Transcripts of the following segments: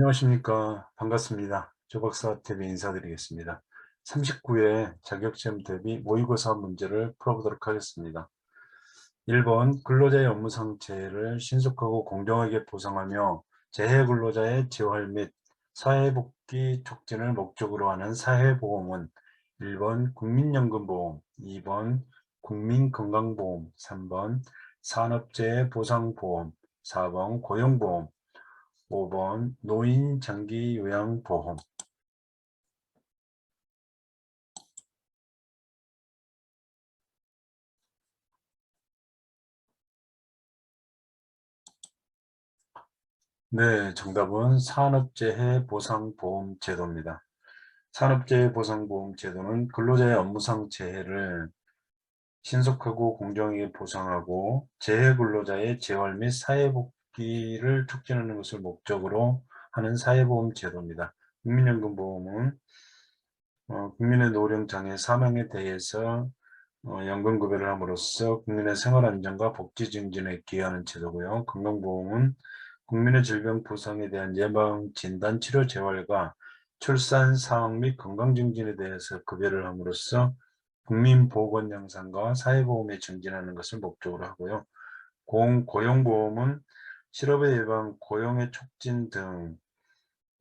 안녕하십니까. 반갑습니다. 조박사 TV 인사드리겠습니다. 39회 자격시험 대비 모의고사 문제를 풀어보도록 하겠습니다. 1번 근로자의 업무상 재해를 신속하고 공정하게 보상하며 재해 근로자의 재활 및 사회복귀 촉진을 목적으로 하는 사회보험은 1번 국민연금보험, 2번 국민건강보험, 3번 산업재해 보상보험, 4번 고용보험, 5번 노인장기요양보험. 네, 정답은 산업재해보상보험제도입니다. 산업재해보상보험제도는 근로자의 업무상 재해를 신속하고 공정하게 보상하고 재해 근로자의 재활 및 사회복귀를 촉진하는 것을 목적으로 하는 사회보험제도입니다. 국민연금보험은 국민의 노령장애 사망에 대해서 연금급여를 함으로써 국민의 생활안정과 복지 증진에 기여하는 제도고요. 건강보험은 국민의 질병 부상에 대한 예방, 진단, 치료, 재활과 출산, 사망 및 건강 증진에 대해서 급여를 함으로써 국민 보건 양상과 사회보험에 증진하는 것을 목적으로 하고요. 고용보험은 실업의 예방, 고용의 촉진 등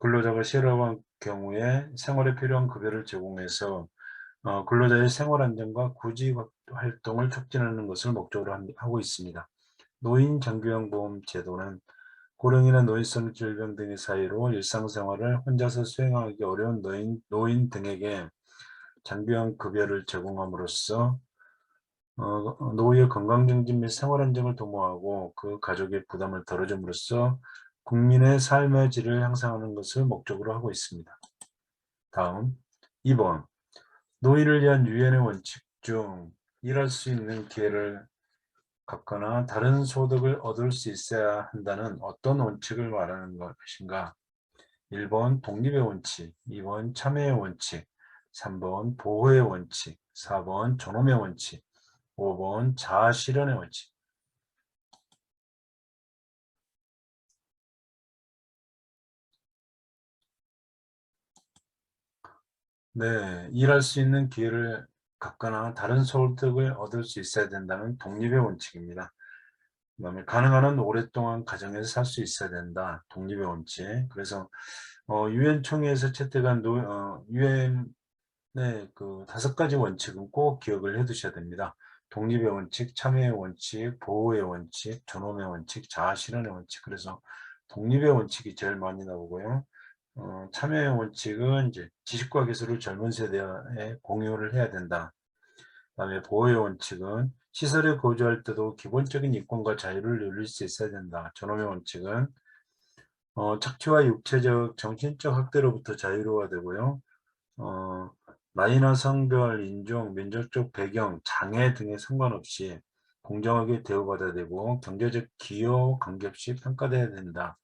근로자가 실업한 경우에 생활에 필요한 급여를 제공해서 근로자의 생활 안정과 구직 활동을 촉진하는 것을 목적으로 하고 있습니다. 노인 장기요양보험 제도는 고령이나 노인성 질병 등의 사유로 일상생활을 혼자서 수행하기 어려운 노인 등에게 장기요양 급여를 제공함으로써 노후의 건강증진 및 생활안정을 도모하고 그 가족의 부담을 덜어줌으로써 국민의 삶의 질을 향상하는 것을 목적으로 하고 있습니다. 다음 2번 노인을 위한 유엔의 원칙 중 일할 수 있는 기회를 갖거나 다른 소득을 얻을 수 있어야 한다는 어떤 원칙을 말하는 것인가? 1번 독립의 원칙, 2번 참여의 원칙, 3번 보호의 원칙, 4번 존엄의 원칙, 5번 자아실현의 원칙. 네, 일할 수 있는 기회를 갖거나 다른 소득을 얻을 수 있어야 된다는 독립의 원칙입니다. 그다음에 가능한 한 오랫동안 가정에서 살 수 있어야 된다. 독립의 원칙. 그래서 유엔 총회에서 채택한 유엔의 그 5가지 원칙은 꼭 기억을 해 두셔야 됩니다. 독립의 원칙, 참여의 원칙, 보호의 원칙, 존엄의 원칙, 자아실현의 원칙. 그래서 독립의 원칙이 제일 많이 나오고요. 참여의 원칙은 이제 지식과 기술을 젊은 세대에 공유를 해야 된다. 그다음에 보호의 원칙은 시설에 거주할 때도 기본적인 인권과 자유를 누릴 수 있어야 된다. 존엄의 원칙은 착취와 육체적, 정신적 학대로부터 자유로워야 되고요. 어, 나이나 성별, 인종, 민족적 배경, 장애 등에 상관없이 공정하게 대우받아야 되고 경제적 기여 관계없이 평가돼야 된다.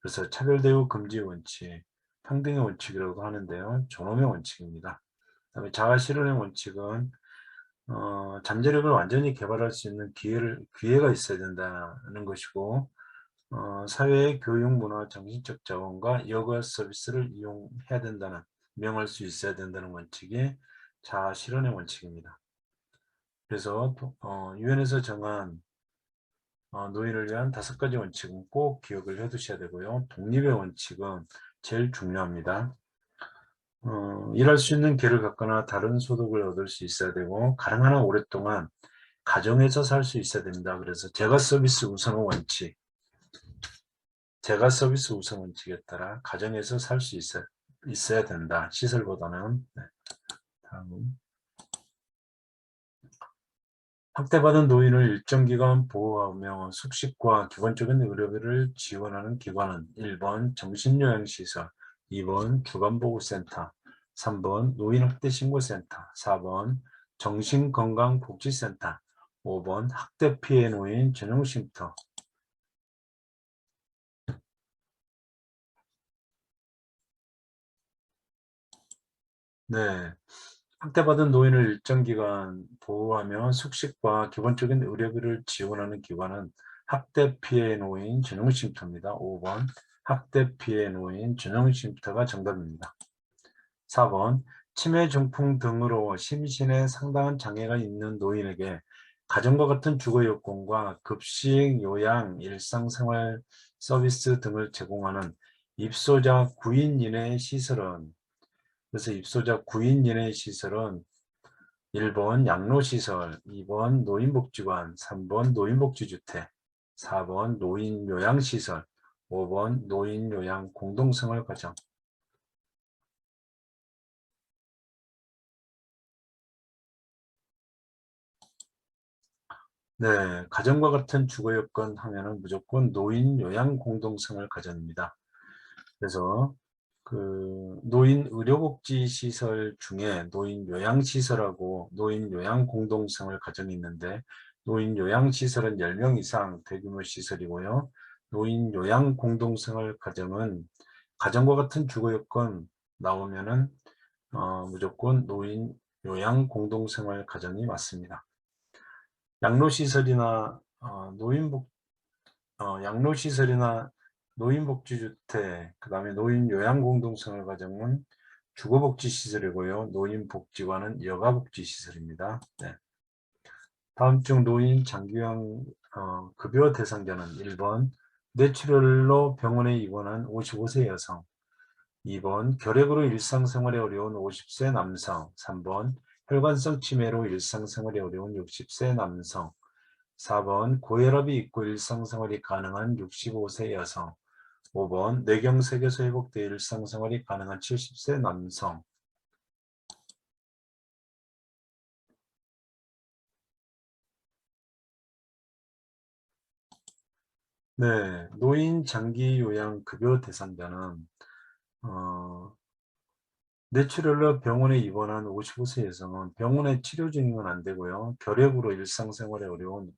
그래서 차별대우 금지 원칙, 평등의 원칙이라고 하는데요. 존엄의 원칙입니다. 그다음에 자아실현의 원칙은 잠재력을 완전히 개발할 수 있는 기회가 있어야 된다는 것이고, 사회의 교육, 문화, 정신적 자원과 여가 서비스를 이용해야 된다는, 이용할 수 있어야 된다는 원칙이 자아실현의 원칙입니다. 그래서 유엔에서 정한 노인을 위한 5가지 원칙은 꼭 기억을 해 두셔야 되고요. 독립의 원칙은 제일 중요합니다. 일할 수 있는 기회를 갖거나 다른 소득을 얻을 수 있어야 되고 가능한 한 오랫동안 가정에서 살 수 있어야 됩니다. 그래서 제가 서비스 우선 원칙, 제가 서비스 우선 원칙에 따라 가정에서 살 수 있어야 된다. 시설보다는. 네, 다음. 학대받은 노인을 일정 기간 보호하며 숙식과 기본적인 의료비를 지원하는 기관은 1번 정신요양시설, 2번 주간보호센터, 3번 노인학대신고센터, 4번 정신건강복지센터, 5번 학대피해 노인 전용쉼터. 네, 학대받은 노인을 일정 기간 보호하며 숙식과 기본적인 의료비를 지원하는 기관은 학대 피해 노인 전용쉼터입니다. 5번 학대 피해에 놓인 전용 쉼터가 정답입니다. 4번 치매, 중풍 등으로 심신에 상당한 장애가 있는 노인에게 가정과 같은 주거 여건과 급식, 요양, 일상생활 서비스 등을 제공하는 입소자 9인 이내의 시설은, 그래서 입소자 9인 이내의 시설은 1번 양로시설, 2번 노인복지관, 3번 노인복지주택, 4번 노인요양시설, 5번 노인요양 공동생활가정. 네, 가정과 같은 주거 여건 하면은 무조건 노인 요양 공동생활 가정입니다. 그래서 그 노인 의료복지 시설 중에 노인 요양 시설하고 노인 요양 공동생활 가정이 있는데, 노인 요양 시설은 10명 이상 대규모 시설이고요. 노인 요양 공동생활 가정은 가정과 같은 주거 여건 나오면은 무조건 노인 요양 공동생활 가정이 맞습니다. 양로시설이나 양로시설이나 노인복지주택, 그 다음에 노인요양공동생활가정은 주거복지시설이고요. 노인복지관은 여가복지시설입니다. 네. 다음 중 노인 장기요양 급여 대상자는 1번 뇌출혈로 병원에 입원한 55세 여성, 2번 결핵으로 일상생활에 어려운 50세 남성, 3번 혈관성 치매로 일상생활에 어려운 60세 남성, 4번 고혈압이 있고 일상생활이 가능한 65세 여성, 5번 뇌경색에서 회복돼 일상생활이 가능한 70세 남성. 네, 노인 장기 요양 급여 대상자는 뇌출혈로 병원에 입원한 55세 여성은 병원에 치료 중이면 안 되고요. 결핵으로 일상생활에 어려운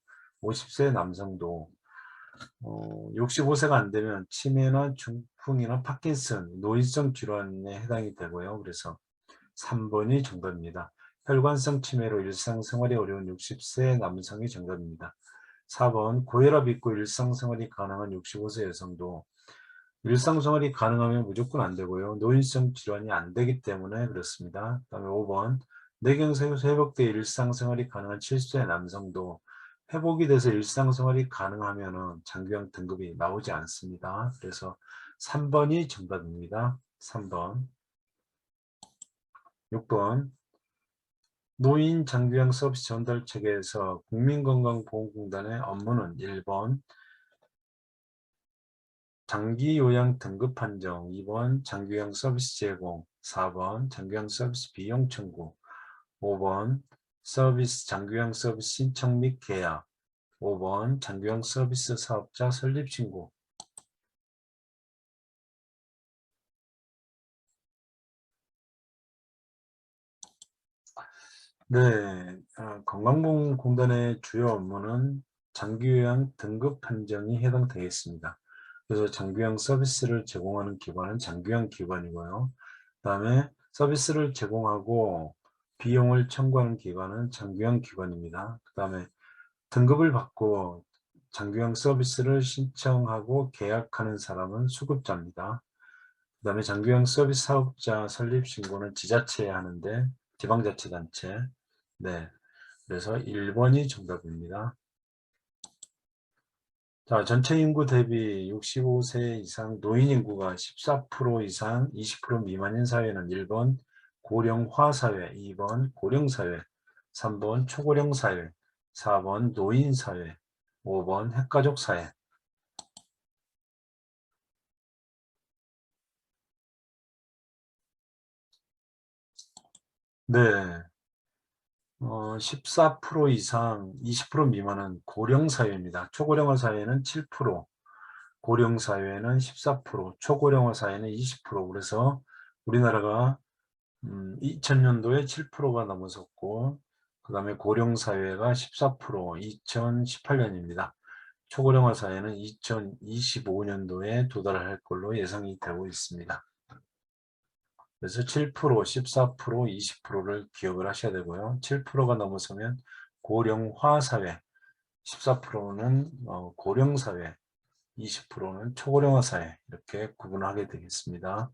50세 남성도 65세가 안 되면 치매나 중풍이나 파킨슨, 노인성 질환에 해당이 되고요. 그래서 3번이 정답입니다. 혈관성 치매로 일상생활이 어려운 60세 남성이 정답입니다. 4번 고혈압 있고 일상생활이 가능한 65세 여성도 일상생활이 가능하면 무조건 안 되고요. 노인성 질환이 안 되기 때문에 그렇습니다. 그 다음에 5번 뇌경색에서 회복돼 일상생활이 가능한 70세 남성도 회복이 돼서 일상생활이 가능하면 장기요양 등급이 나오지 않습니다. 그래서 3번이 정답입니다. 3번. 6번 노인 장기요양 서비스 전달 체계에서 국민건강보험공단의 업무는 1번 장기요양 등급 판정, 2번 장기요양 서비스 제공, 4번 장기요양 서비스 비용 청구, 5번 장기요양 서비스 신청 및 계약, 5번 장기요양 서비스 사업자 설립 신고. 네, 건강보험공단의 주요 업무는 장기요양 등급 판정이 해당되겠습니다. 그래서 장기요양 서비스를 제공하는 기관은 장기요양 기관이고요. 그 다음에 서비스를 제공하고 비용을 청구하는 기관은 장기요양 기관입니다. 그 다음에 등급을 받고 장기요양 서비스를 신청하고 계약하는 사람은 수급자입니다. 그 다음에 장기요양 서비스 사업자 설립 신고는 지자체에 하는데, 지방자치단체. 네, 그래서 1번이 정답입니다. 자, 전체 인구 대비 65세 이상 노인 인구가 14% 이상 20% 미만인 사회는 1번 고령화 사회, 2번 고령 사회, 3번 초고령 사회, 4번 노인 사회, 5번 핵가족 사회. 네, 14% 이상 20% 미만은 고령 사회입니다. 초고령화 사회는 7%, 고령 사회는 14%, 초고령화 사회는 20%. 그래서 우리나라가 2000년도에 7%가 넘어섰고, 그 다음에 고령 사회가 14%, 2018년입니다. 초고령화 사회는 2025년도에 도달할 걸로 예상이 되고 있습니다. 그래서 7%, 14%, 20%를 기억을 하셔야 되고요. 7%가 넘어서면 고령화 사회, 14%는 고령 사회, 20%는 초고령화 사회 이렇게 구분하게 되겠습니다.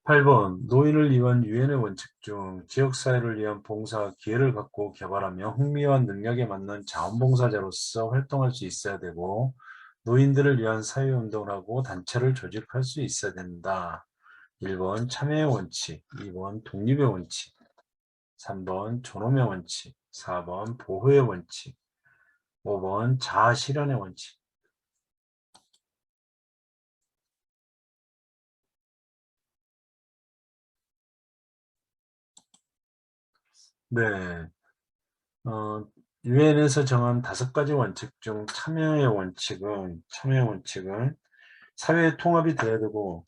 8번 노인을 위한 유엔의 원칙 중 지역사회를 위한 봉사 기회를 갖고 개발하며 흥미와 능력에 맞는 자원봉사자로서 활동할 수 있어야 되고 노인들을 위한 사회운동을 하고 단체를 조직할 수 있어야 된다. 1번 참여의 원칙, 2번 독립의 원칙, 3번 존엄의 원칙, 4번 보호의 원칙, 5번 자아실현의 원칙. 네, 유엔에서 정한 5가지 원칙 중 참여의 원칙은 사회 통합이 돼야 되고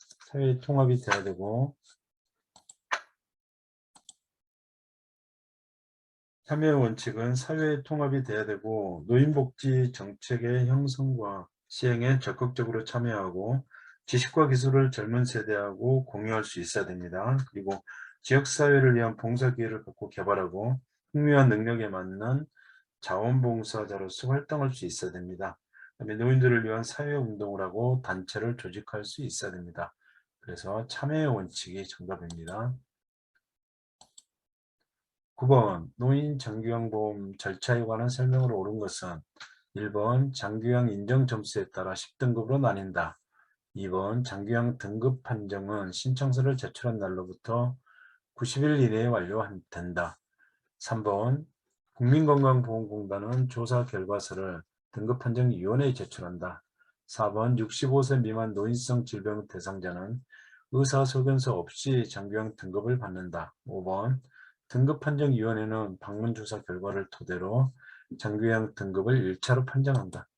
참여의 원칙은 사회 통합이 돼야 되고 노인복지 정책의 형성과 시행에 적극적으로 참여하고 지식과 기술을 젊은 세대하고 공유할 수 있어야 됩니다. 그리고 지역사회를 위한 봉사기회를 갖고 개발하고 흥미와 능력에 맞는 자원봉사자로서 활동할 수 있어야 됩니다. 그다음에 노인들을 위한 사회운동을 하고 단체를 조직할 수 있어야 됩니다. 그래서 참여의 원칙이 정답입니다. 9번 노인 장기요양보험 절차에 관한 설명으로 옳은 것은 1번 장기요양 인정 점수에 따라 10등급으로 나뉜다. 2번 장기요양 등급 판정은 신청서를 제출한 날로부터 90일 이내에 완료된다. 3번 국민건강보험공단은 조사 결과서를 등급판정위원회에 제출한다. 4번 65세 미만 노인성 질병 대상자는 의사소견서 없이 장기요양 등급을 받는다. 5번 등급판정위원회는 방문조사 결과를 토대로 장기요양 등급을 1차로 판정한다.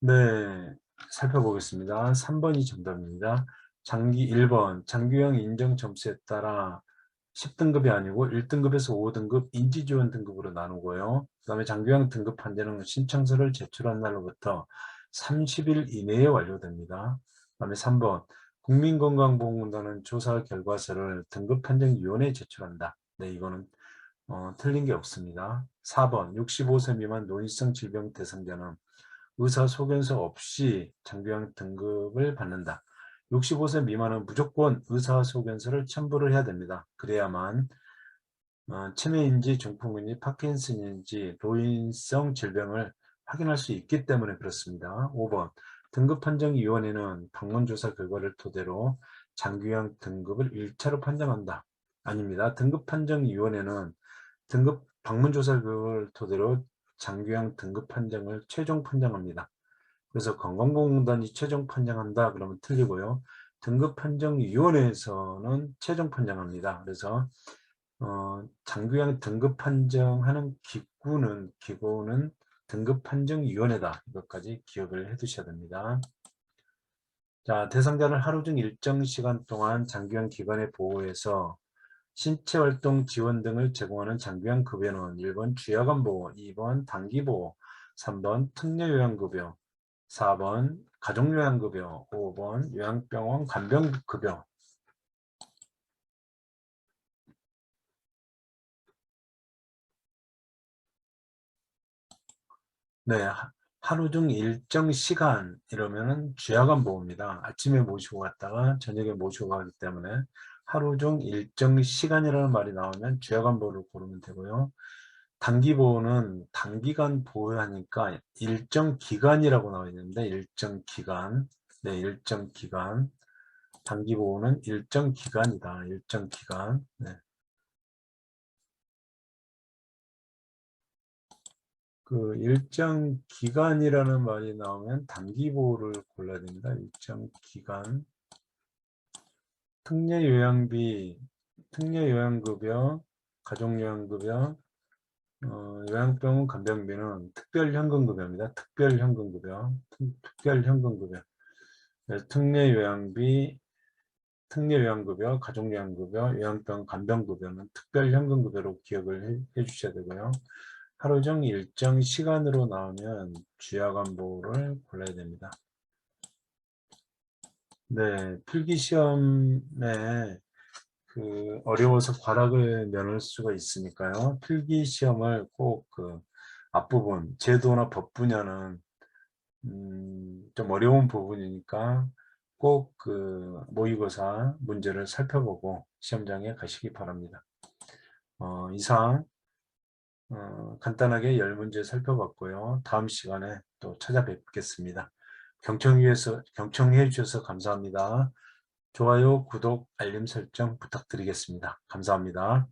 네, 살펴보겠습니다. 3번이 정답입니다. 1번 장기요양 인정 점수에 따라 10등급이 아니고 1등급에서 5등급 인지지원 등급으로 나누고요. 그 다음에 장기요양 등급 판정은 신청서를 제출한 날로부터 30일 이내에 완료됩니다. 그 다음에 3번 국민건강보험공단은 조사 결과서를 등급판정위원회에 제출한다. 네, 이거는 틀린 게 없습니다. 4번 65세 미만 노인성 질병 대상자는 의사소견서 없이 장기요양 등급을 받는다. 65세 미만은 무조건 의사소견서를 첨부를 해야 됩니다. 그래야만 치매인지 중풍인지 파킨슨인지 노인성 질병을 확인할 수 있기 때문에 그렇습니다. 5번 등급판정위원회는 방문조사 결과를 토대로 장기요양 등급을 1차로 판정한다. 아닙니다. 등급판정위원회는 등급 방문조사 결과를 토대로 장기요양 등급 판정을 최종 판정합니다. 그래서 건강보험공단이 최종 판정한다 그러면 틀리고요. 등급판정위원회에서는 최종 판정합니다. 그래서 장기요양 등급 판정하는 기구는 등급판정위원회다. 이것까지 기억을 해 두셔야 됩니다. 자, 대상자를 하루 중 일정 시간 동안 장기요양 기관에 보호해서 신체활동 지원 등을 제공하는 장기요양 급여는 1번 주야간보호, 2번 단기보호, 3번 특례요양급여, 4번 가족요양급여, 5번 요양병원 간병급여. 네, 하루 중 일정 시간 이러면은 주야간 보호입니다. 아침에 모시고 갔다가 저녁에 모시고 가기 때문에 하루 중 일정 시간이라는 말이 나오면 주야간 보호를 고르면 되고요. 단기 보호는 단기간 보호하니까 일정 기간이라고 나와 있는데 일정 기간. 네, 일정 기간. 단기 보호는 일정 기간이다. 일정 기간. 네. 그 일정 기간이라는 말이 나오면 단기 보호를 골라야 됩니다. 일정 기간. 특례요양비, 특례요양급여, 가족요양급여, 요양병원 간병비는 특별현금급여입니다. 특별현금급여, 특별현금급여. 네, 특례요양비, 특례요양급여, 가족요양급여, 요양병원 간병급여는 특별현금급여로 기억을 해 주셔야 되고요. 하루 중 일정 시간으로 나오면 주야간 보호를 골라야 됩니다. 네, 필기시험에 어려워서 과락을 면할 수가 있으니까요. 필기 시험을 꼭 앞부분, 제도나 법 분야는 좀 어려운 부분이니까 꼭 모의고사 문제를 살펴보고 시험장에 가시기 바랍니다. 이상 간단하게 10문제 살펴봤고요. 다음 시간에 또 찾아뵙겠습니다. 경청해 주셔서 감사합니다. 좋아요, 구독, 알림 설정 부탁드리겠습니다. 감사합니다.